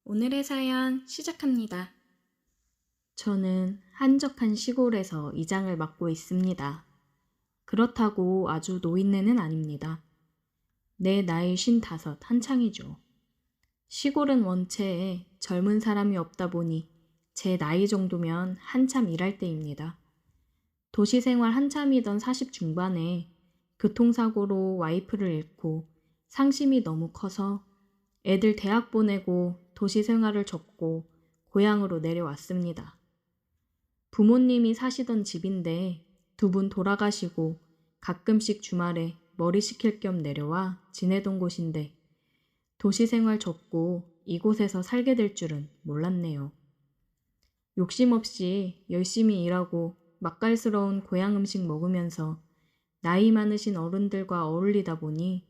오늘의 사연 시작합니다. 저는 한적한 시골에서 이장을 맡고 있습니다. 그렇다고 아주 노인네는 아닙니다. 내 나이 55 한창이죠. 시골은 원체 젊은 사람이 없다 보니 제 나이 정도면 한참 일할 때입니다. 도시 생활 한참이던 40 중반에 교통사고로 와이프를 잃고 상심이 너무 커서 애들 대학 보내고 도시 생활을 접고 고향으로 내려왔습니다. 부모님이 사시던 집인데 두 분 돌아가시고 가끔씩 주말에 머리 식힐 겸 내려와 지내던 곳인데 도시 생활 접고 이곳에서 살게 될 줄은 몰랐네요. 욕심 없이 열심히 일하고 맛깔스러운 고향 음식 먹으면서 나이 많으신 어른들과 어울리다 보니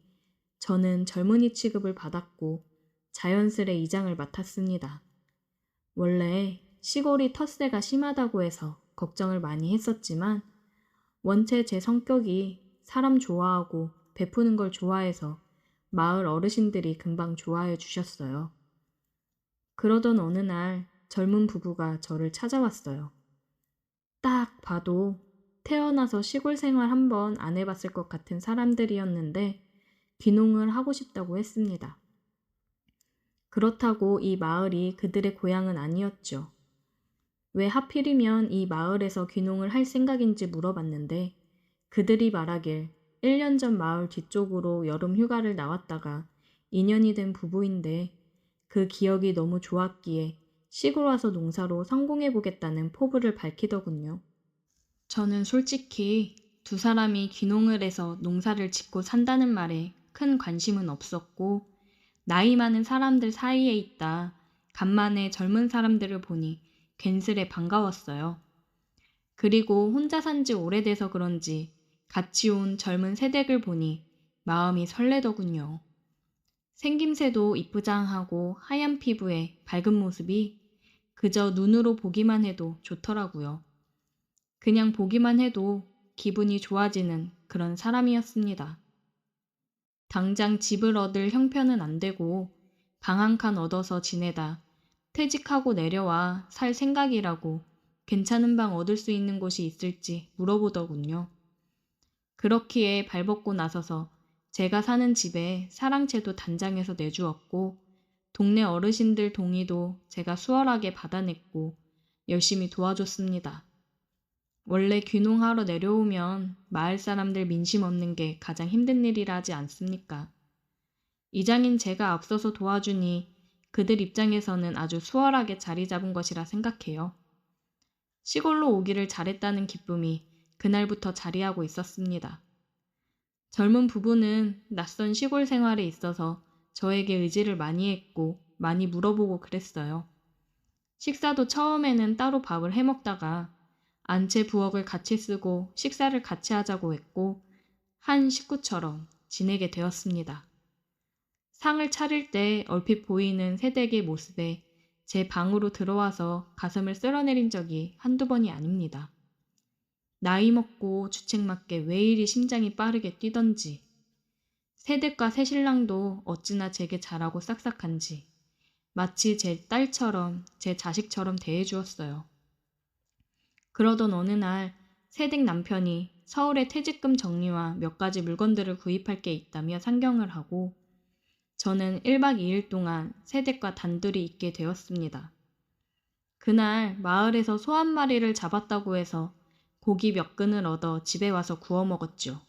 저는 젊은이 취급을 받았고 자연스레 이장을 맡았습니다. 원래 시골이 텃세가 심하다고 해서 걱정을 많이 했었지만 원체 제 성격이 사람 좋아하고 베푸는 걸 좋아해서 마을 어르신들이 금방 좋아해 주셨어요. 그러던 어느 날 젊은 부부가 저를 찾아왔어요. 딱 봐도 태어나서 시골 생활 한번 안 해봤을 것 같은 사람들이었는데 귀농을 하고 싶다고 했습니다. 그렇다고 이 마을이 그들의 고향은 아니었죠. 왜 하필이면 이 마을에서 귀농을 할 생각인지 물어봤는데 그들이 말하길 1년 전 마을 뒤쪽으로 여름 휴가를 나왔다가 2년이 된 부부인데 그 기억이 너무 좋았기에 시골 와서 농사로 성공해보겠다는 포부를 밝히더군요. 저는 솔직히 두 사람이 귀농을 해서 농사를 짓고 산다는 말에 큰 관심은 없었고 나이 많은 사람들 사이에 있다 간만에 젊은 사람들을 보니 괜스레 반가웠어요. 그리고 혼자 산 지 오래돼서 그런지 같이 온 젊은 새댁을 보니 마음이 설레더군요. 생김새도 이쁘장하고 하얀 피부에 밝은 모습이 그저 눈으로 보기만 해도 좋더라고요. 그냥 보기만 해도 기분이 좋아지는 그런 사람이었습니다. 당장 집을 얻을 형편은 안 되고 방 한 칸 얻어서 지내다 퇴직하고 내려와 살 생각이라고 괜찮은 방 얻을 수 있는 곳이 있을지 물어보더군요. 그렇기에 발벗고 나서서 제가 사는 집에 사랑채도 단장해서 내주었고 동네 어르신들 동의도 제가 수월하게 받아냈고 열심히 도와줬습니다. 원래 귀농하러 내려오면 마을 사람들 민심 얻는 게 가장 힘든 일이라 하지 않습니까? 이장인 제가 앞서서 도와주니 그들 입장에서는 아주 수월하게 자리 잡은 것이라 생각해요. 시골로 오기를 잘했다는 기쁨이 그날부터 자리하고 있었습니다. 젊은 부부는 낯선 시골 생활에 있어서 저에게 의지를 많이 했고 많이 물어보고 그랬어요. 식사도 처음에는 따로 밥을 해먹다가 안채 부엌을 같이 쓰고 식사를 같이 하자고 했고 한 식구처럼 지내게 되었습니다. 상을 차릴 때 얼핏 보이는 새댁의 모습에 제 방으로 들어와서 가슴을 쓸어내린 적이 한두 번이 아닙니다. 나이 먹고 주책맞게 왜 이리 심장이 빠르게 뛰던지 새댁과 새신랑도 어찌나 제게 잘하고 싹싹한지 마치 제 딸처럼 제 자식처럼 대해주었어요. 그러던 어느 날 새댁 남편이 서울에 퇴직금 정리와 몇 가지 물건들을 구입할 게 있다며 상경을 하고 저는 1박 2일 동안 새댁과 단둘이 있게 되었습니다. 그날 마을에서 소 한 마리를 잡았다고 해서 고기 몇 근을 얻어 집에 와서 구워 먹었죠.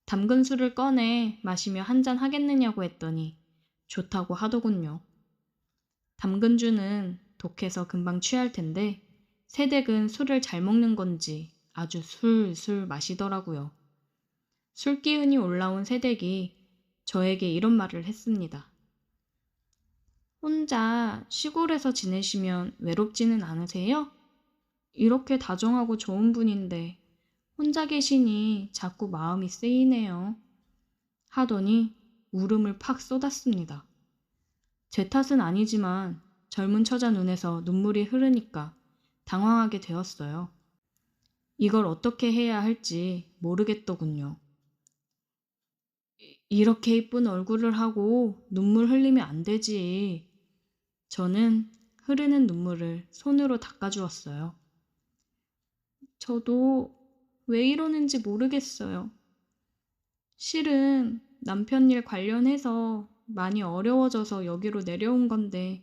담근 술을 꺼내 마시며 한잔 하겠느냐고 했더니 좋다고 하더군요. 담근주는 독해서 금방 취할 텐데 새댁은 술을 잘 먹는 건지 아주 술술 마시더라고요. 술 기운이 올라온 새댁이 저에게 이런 말을 했습니다. 혼자 시골에서 지내시면 외롭지는 않으세요? 이렇게 다정하고 좋은 분인데 혼자 계시니 자꾸 마음이 쓰이네요. 하더니 울음을 팍 쏟았습니다. 제 탓은 아니지만 젊은 처자 눈에서 눈물이 흐르니까 당황하게 되었어요. 이걸 어떻게 해야 할지 모르겠더군요. 이렇게 이쁜 얼굴을 하고 눈물 흘리면 안 되지. 저는 흐르는 눈물을 손으로 닦아주었어요. 저도 왜 이러는지 모르겠어요. 실은 남편 일 관련해서 많이 어려워져서 여기로 내려온 건데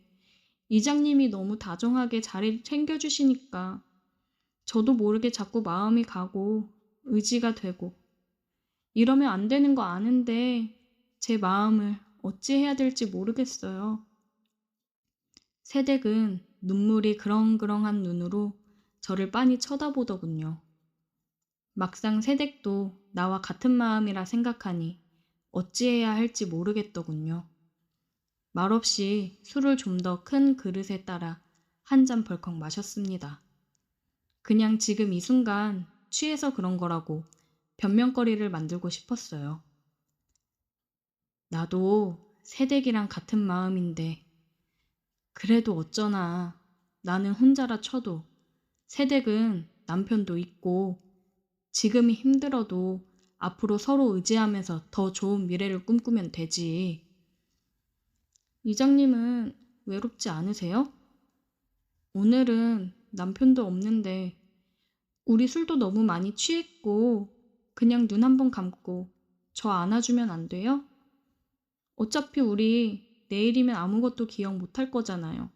이장님이 너무 다정하게 잘 챙겨주시니까 저도 모르게 자꾸 마음이 가고 의지가 되고 이러면 안 되는 거 아는데 제 마음을 어찌 해야 될지 모르겠어요. 새댁은 눈물이 그렁그렁한 눈으로 저를 빤히 쳐다보더군요. 막상 새댁도 나와 같은 마음이라 생각하니 어찌해야 할지 모르겠더군요. 말없이 술을 좀 더 큰 그릇에 따라 한 잔 벌컥 마셨습니다. 그냥 지금 이 순간 취해서 그런 거라고 변명거리를 만들고 싶었어요. 나도 새댁이랑 같은 마음인데 그래도 어쩌나 나는 혼자라 쳐도 새댁은 남편도 있고 지금이 힘들어도 앞으로 서로 의지하면서 더 좋은 미래를 꿈꾸면 되지. 이장님은 외롭지 않으세요? 오늘은 남편도 없는데 우리 술도 너무 많이 취했고 그냥 눈 한 번 감고 저 안아주면 안 돼요? 어차피 우리 내일이면 아무것도 기억 못할 거잖아요.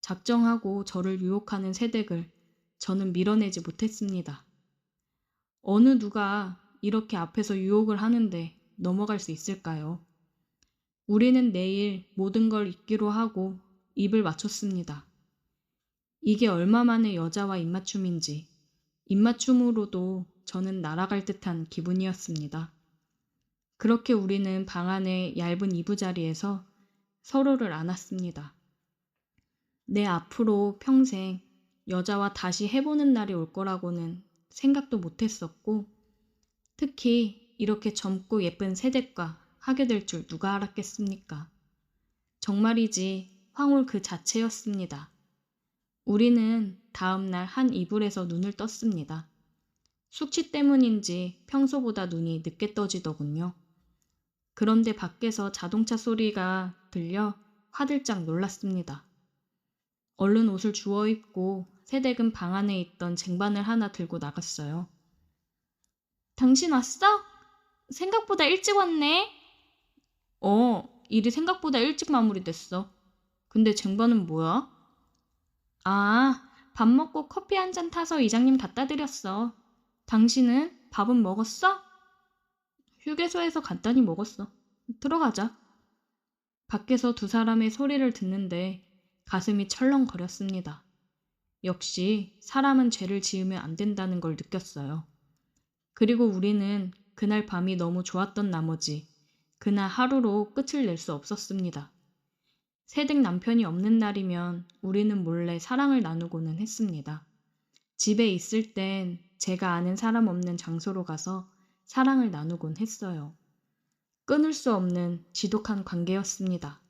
작정하고 저를 유혹하는 새댁을 저는 밀어내지 못했습니다. 어느 누가 이렇게 앞에서 유혹을 하는데 넘어갈 수 있을까요? 우리는 내일 모든 걸 잊기로 하고 입을 맞췄습니다. 이게 얼마만의 여자와 입맞춤인지 입맞춤으로도 저는 날아갈 듯한 기분이었습니다. 그렇게 우리는 방 안의 얇은 이부자리에서 서로를 안았습니다. 내 앞으로 평생 여자와 다시 해보는 날이 올 거라고는 생각도 못했었고 특히 이렇게 젊고 예쁜 새댁과 하게 될 줄 누가 알았겠습니까? 정말이지 황홀 그 자체였습니다. 우리는 다음날 한 이불에서 눈을 떴습니다. 숙취 때문인지 평소보다 눈이 늦게 떠지더군요. 그런데 밖에서 자동차 소리가 들려 화들짝 놀랐습니다. 얼른 옷을 주워 입고 새댁은 방 안에 있던 쟁반을 하나 들고 나갔어요. 당신 왔어? 생각보다 일찍 왔네. 일이 생각보다 일찍 마무리됐어. 근데 쟁반은 뭐야? 아, 밥 먹고 커피 한 잔 타서 이장님 갖다 드렸어. 당신은 밥은 먹었어? 휴게소에서 간단히 먹었어. 들어가자. 밖에서 두 사람의 소리를 듣는데 가슴이 철렁거렸습니다. 역시 사람은 죄를 지으면 안 된다는 걸 느꼈어요. 그리고 우리는 그날 밤이 너무 좋았던 나머지 그날 하루로 끝을 낼 수 없었습니다. 새댁 남편이 없는 날이면 우리는 몰래 사랑을 나누고는 했습니다. 집에 있을 땐 제가 아는 사람 없는 장소로 가서 사랑을 나누곤 했어요. 끊을 수 없는 지독한 관계였습니다.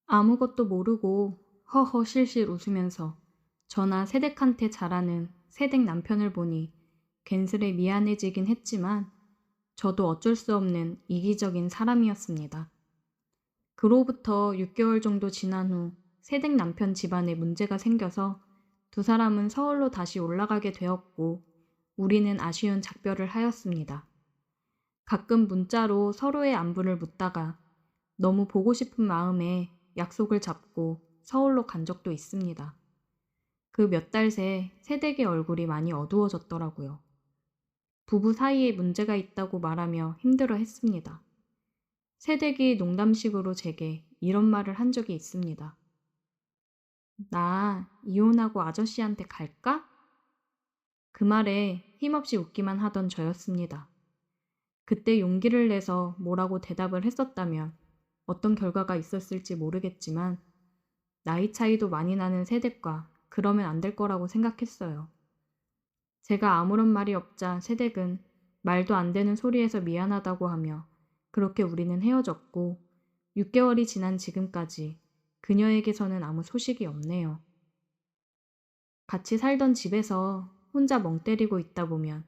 아무것도 모르고 허허 실실 웃으면서 저나 새댁한테 잘하는 새댁 남편을 보니 괜스레 미안해지긴 했지만 저도 어쩔 수 없는 이기적인 사람이었습니다. 그로부터 6개월 정도 지난 후 새댁 남편 집안에 문제가 생겨서 두 사람은 서울로 다시 올라가게 되었고 우리는 아쉬운 작별을 하였습니다. 가끔 문자로 서로의 안부를 묻다가 너무 보고 싶은 마음에 약속을 잡고 서울로 간 적도 있습니다. 그 몇 달 새 새댁의 얼굴이 많이 어두워졌더라고요. 부부 사이에 문제가 있다고 말하며 힘들어 했습니다. 새댁이 농담식으로 제게 이런 말을 한 적이 있습니다. 나 이혼하고 아저씨한테 갈까? 그 말에 힘없이 웃기만 하던 저였습니다. 그때 용기를 내서 뭐라고 대답을 했었다면 어떤 결과가 있었을지 모르겠지만 나이 차이도 많이 나는 새댁과 그러면 안 될 거라고 생각했어요. 제가 아무런 말이 없자 새댁은 말도 안 되는 소리에서 미안하다고 하며 그렇게 우리는 헤어졌고 6개월이 지난 지금까지 그녀에게서는 아무 소식이 없네요. 같이 살던 집에서 혼자 멍 때리고 있다 보면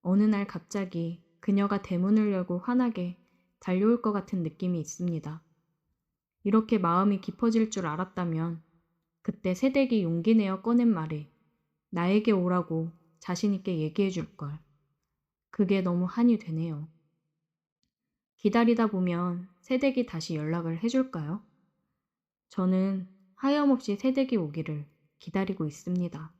어느 날 갑자기 그녀가 대문을 열고 환하게 달려올 것 같은 느낌이 있습니다. 이렇게 마음이 깊어질 줄 알았다면 그때 새댁이 용기 내어 꺼낸 말에 나에게 오라고 자신있게 얘기해 줄 걸. 그게 너무 한이 되네요. 기다리다 보면 새댁이 다시 연락을 해줄까요? 저는 하염없이 새댁이 오기를 기다리고 있습니다.